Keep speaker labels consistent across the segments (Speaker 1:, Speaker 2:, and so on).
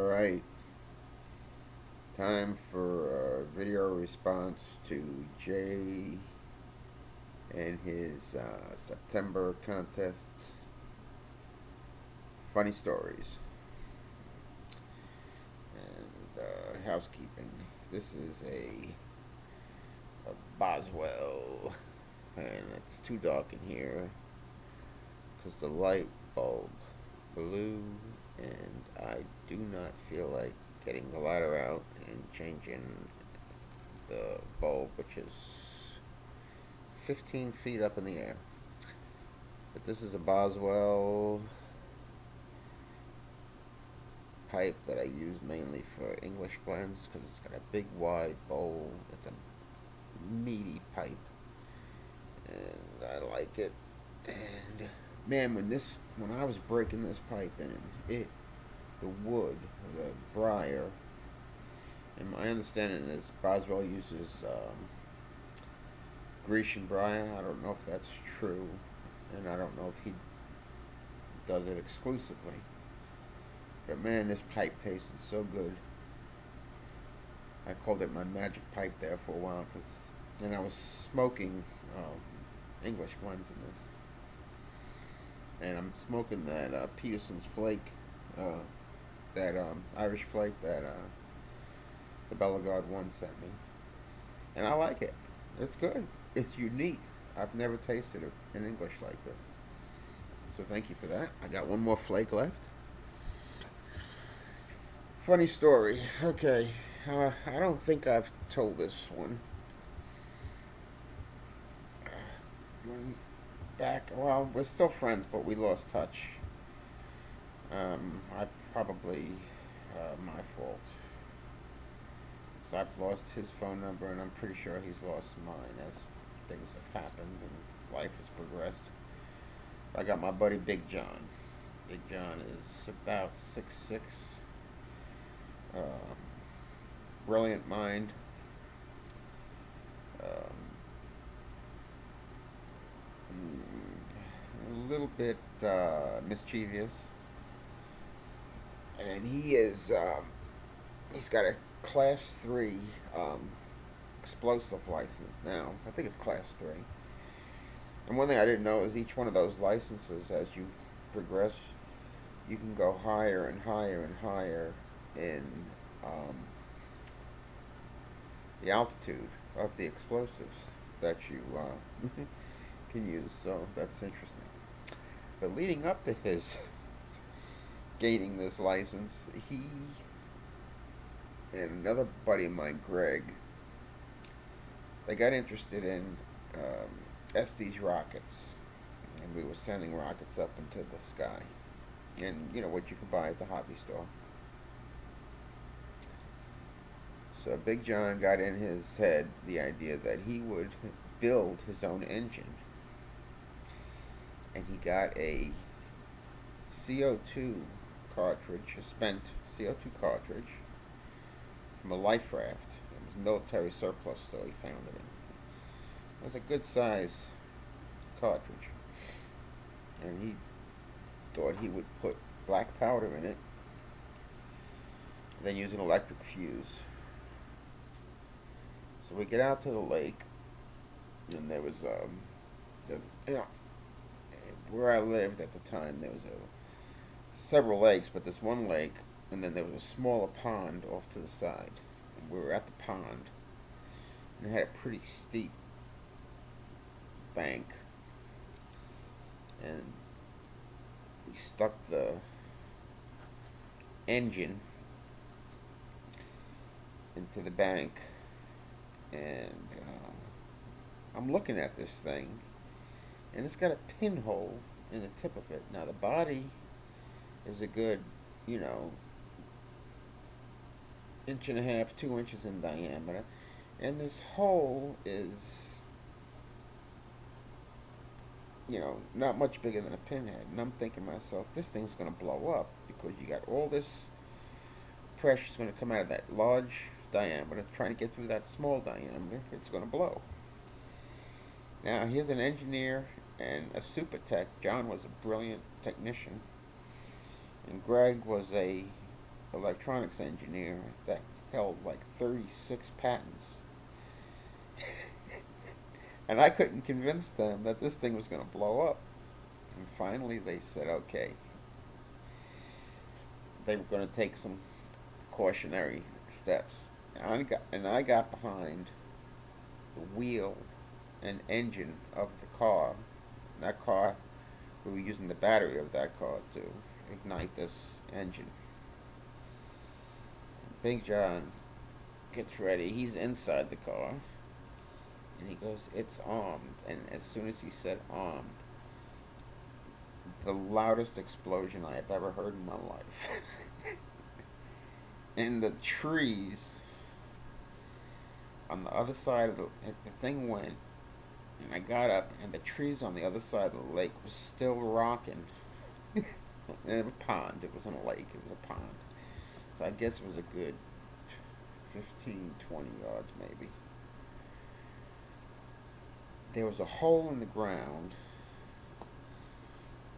Speaker 1: Alright, time for a video response to Jay and his September contest. Funny stories and housekeeping. This is a Boswell, and it's too dark in here because the light bulb blew, and I do not feel like getting the ladder out and changing the bulb, which is 15 feet up in the air. But this is a Boswell pipe that I use mainly for English blends because it's got a big wide bowl. It's a meaty pipe, and I like it. And man, when I was breaking this pipe in, the wood, the briar, and my understanding is Boswell uses Grecian briar. I don't know if that's true, and I don't know if he does it exclusively. But man, this pipe tasted so good. I called it my magic pipe there for a while, and I was smoking English blends in this. And I'm smoking that Peterson's Flake, that Irish Flake that the Bellegarde one sent me. And I like it. It's good. It's unique. I've never tasted an English like this. So thank you for that. I got one more flake left. Funny story. Okay. I don't think I've told this one. Back, well, we're still friends, but we lost touch. I probably my fault. So I've lost his phone number, and I'm pretty sure he's lost mine as things have happened and life has progressed. I got my buddy Big John. Big John is about 6'6", brilliant mind. A little bit mischievous, and he's got a class 3 explosive license now. I think it's class 3. And one thing I didn't know is each one of those licenses, as you progress, you can go higher and higher and higher in the altitude of the explosives that you can use. So that's interesting. But leading up to his gaining this license, he and another buddy of mine, Greg, they got interested in Estes rockets, and we were sending rockets up into the sky, and you know what you could buy at the hobby store. So Big John got in his head the idea that he would build his own engine, and he got a CO2 cartridge, a spent CO2 cartridge from a life raft. It was a military surplus store he found it in. It was a good size cartridge, and he thought he would put black powder in it, then use an electric fuse. So we get out to the lake, and there was where I lived at the time, there was several lakes, but this one lake, and then there was a smaller pond off to the side. And we were at the pond, and it had a pretty steep bank, and we stuck the engine into the bank, and I'm looking at this thing, and it's got a pinhole in the tip of it. Now the body is a good, inch and a half, 2 inches in diameter, and this hole is, not much bigger than a pinhead. And I'm thinking to myself, this thing's going to blow up because you got all this pressure is going to come out of that large diameter trying to get through that small diameter. It's going to blow. Now here's an engineer and a super tech. John was a brilliant technician, and Greg was a electronics engineer that held like 36 patents. And I couldn't convince them that this thing was going to blow up. And finally they said, okay, they were going to take some cautionary steps. And I got behind the wheel and engine of the car. That car, we were using the battery of that car to ignite this engine. Big John gets ready. He's inside the car. And he goes, it's armed. And as soon as he said armed, the loudest explosion I have ever heard in my life. And the trees on the other side of the thing went, and I got up, and the trees on the other side of the lake was still rocking. In a pond. It wasn't a lake. It was a pond. So I guess it was a good 15, 20 yards maybe. There was a hole in the ground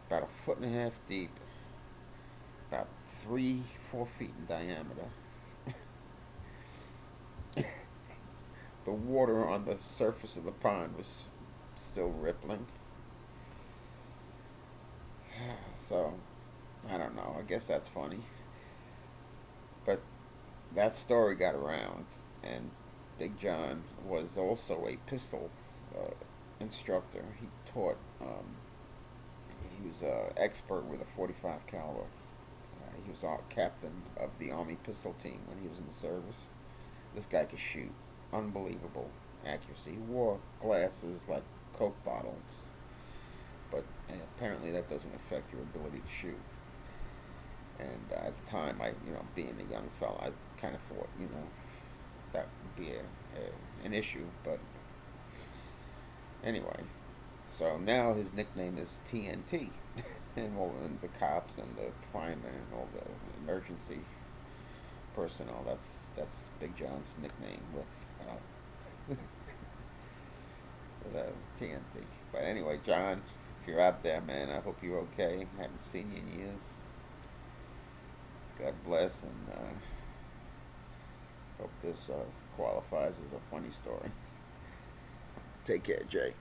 Speaker 1: about a foot and a half deep, about 3, 4 feet in diameter. The water on the surface of the pond was still rippling. So, I don't know. I guess that's funny. But that story got around, and Big John was also a pistol instructor. He taught. He was an expert with a 45 caliber. He was our captain of the Army pistol team when he was in the service. This guy could shoot. Unbelievable accuracy. He wore glasses like Coke bottles, but apparently that doesn't affect your ability to shoot. And at the time, being a young fella, I kind of thought, that would be an issue. But anyway, so now his nickname is TNT, and the cops and the firemen and all the emergency personnel. That's Big John's nickname with TNT. But anyway, John, if you're out there, man, I hope you're okay. Haven't seen you in years. God bless, and hope this qualifies as a funny story. Take care, Jay.